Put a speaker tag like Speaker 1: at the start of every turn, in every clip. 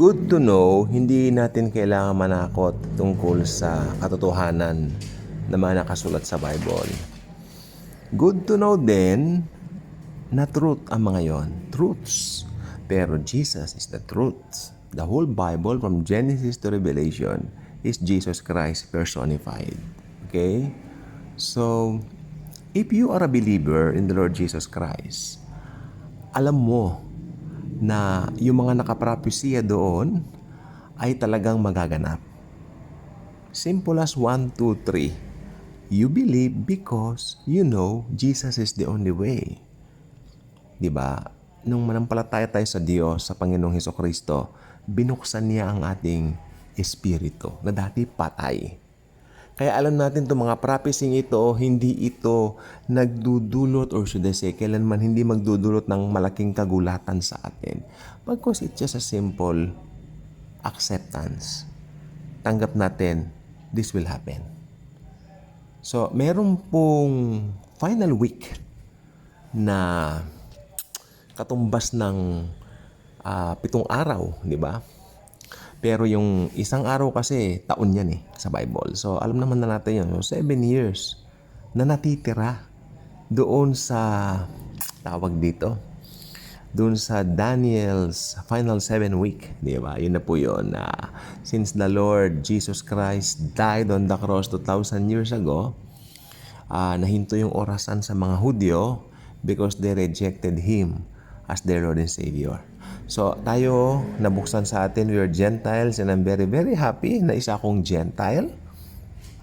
Speaker 1: good to know, hindi natin kailangan manakot tungkol sa katotohanan na mga nakasulat sa Bible. Good to know din na truth ang mga yon, truths. Pero Jesus is the truth. The whole Bible from Genesis to Revelation is Jesus Christ personified. Okay? So, if you are a believer in the Lord Jesus Christ, alam mo na yung mga nakapropesya doon ay talagang magaganap. Simple as 1, 2, 3. You believe because you know Jesus is the only way. Diba? Nung manampalataya tayo sa Diyos, sa Panginoong Hesukristo, binuksan niya ang ating espiritu na dati patay. Kaya alam natin itong mga prophecy ito, hindi ito nagdudulot or should I say, kailanman hindi magdudulot ng malaking kagulatan sa atin. Because it's just a simple acceptance. Tanggap natin, this will happen. So, meron pong final week na katumbas ng 7 araw, di ba? Pero yung isang araw kasi, taon yan sa Bible. So, alam naman na natin yun. So, 7 years na natitira doon sa, tawag dito, doon sa Daniel's final 7 week. Di ba? Yun na po yun. Since the Lord Jesus Christ died on the cross 2,000 years ago, nahinto yung orasan sa mga Hudyo because they rejected Him as their Lord and Savior. So, tayo, nabuksan sa atin, we are Gentiles, and I'm very, very happy na isa akong Gentile.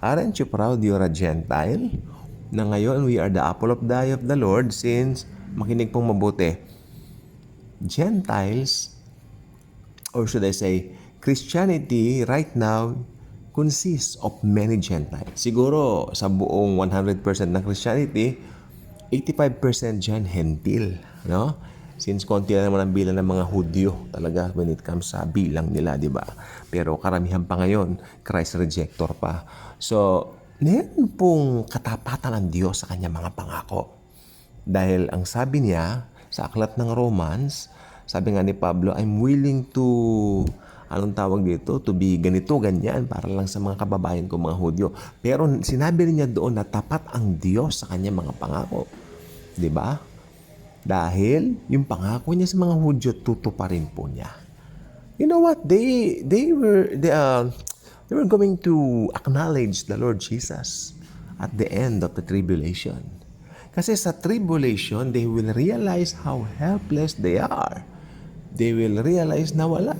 Speaker 1: Aren't you proud you're a Gentile? Na ngayon, we are the apple of the eye of the Lord since, makinig pong mabuti, Gentiles, or should I say, Christianity right now consists of many Gentiles. Siguro, sa buong 100% ng Christianity, 85% dyan, Hentil, no? Since konti na naman ang bilang ng mga Hudyo talaga when it comes sa bilang nila, di ba? Pero karamihan pa ngayon, Christ rejector pa. So, meron pong katapatan ng Diyos sa kanyang mga pangako. Dahil ang sabi niya sa aklat ng Romans, sabi nga ni Pablo, I'm willing to, anong tawag dito, to be ganito, ganyan, para lang sa mga kababayan ko, mga Hudyo. Pero sinabi rin niya doon na tapat ang Diyos sa kanyang mga pangako. Di ba? Dahil yung pangako niya sa mga Hudyo, tutuparin po niya. You know what? They were going to acknowledge the Lord Jesus at the end of the tribulation. Kasi sa tribulation, they will realize how helpless they are. They will realize na wala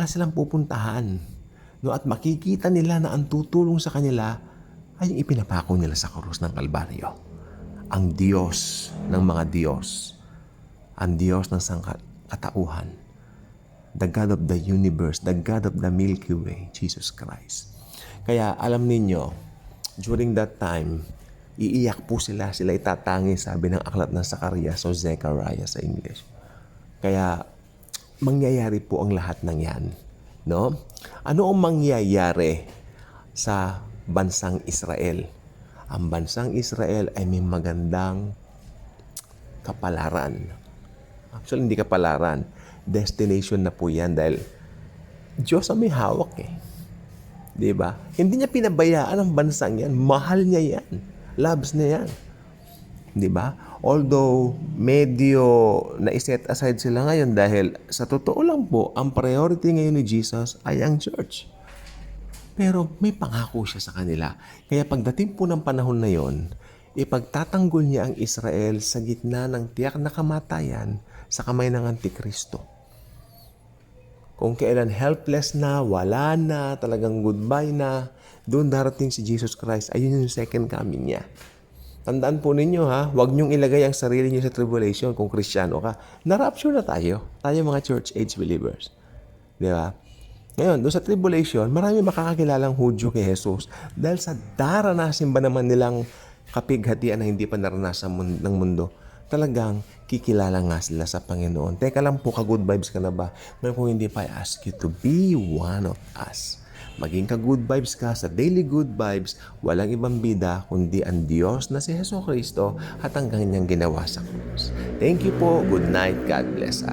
Speaker 1: silang pupuntahan. No, at makikita nila na ang tutulong sa kanila ay yung ipinapako nila sa krus ng Kalbaryo. Ang Diyos ng mga Diyos, ang Diyos ng sangkatauhan, the God of the universe, the God of the Milky Way, Jesus Christ. Kaya alam ninyo, during that time, iiyak po sila itatangi, sabi ng aklat ng Zacarias o Zechariah sa English. Kaya mangyayari po ang lahat ng yan. No? Ano ang mangyayari sa bansang Israel? Ang bansang Israel ay may magandang kapalaran. Actually, hindi kapalaran. Destination na po yan dahil Diyos ang may hawak Diba? Hindi niya pinabayaan ang bansang yan. Mahal niya yan. Loves niya yan. Diba? Although, medyo na-set aside sila ngayon dahil sa totoo lang po, ang priority ngayon ni Jesus ay ang church. Pero may pangako siya sa kanila. Kaya pagdating po ng panahon na yon, ipagtatanggol niya ang Israel sa gitna ng tiyak na kamatayan sa kamay ng Antikristo. Kung kailan helpless na, wala na, talagang goodbye na, doon darating si Jesus Christ. Ayun yung second coming niya. Tandaan po ninyo huwag niyong ilagay ang sarili niyo sa tribulation kung Kristiyano ka. Na-rapture na tayo mga church age believers. Di ba? Ngayon, doon sa tribulation, marami makakakilalang Hudyo kay Jesus dahil sa daranasin ba naman nilang kapighatian na hindi pa naranasan ng mundo, talagang kikilala nga sila sa Panginoon. Teka lang po, ka-good vibes ka na ba? Ngayon kung hindi pa, I ask you to be one of us. Maging ka-good vibes ka sa daily good vibes, walang ibang bida kundi ang Diyos na si Jesucristo at ang kanyang ginawa sa krus. Thank you po. Good night. God bless.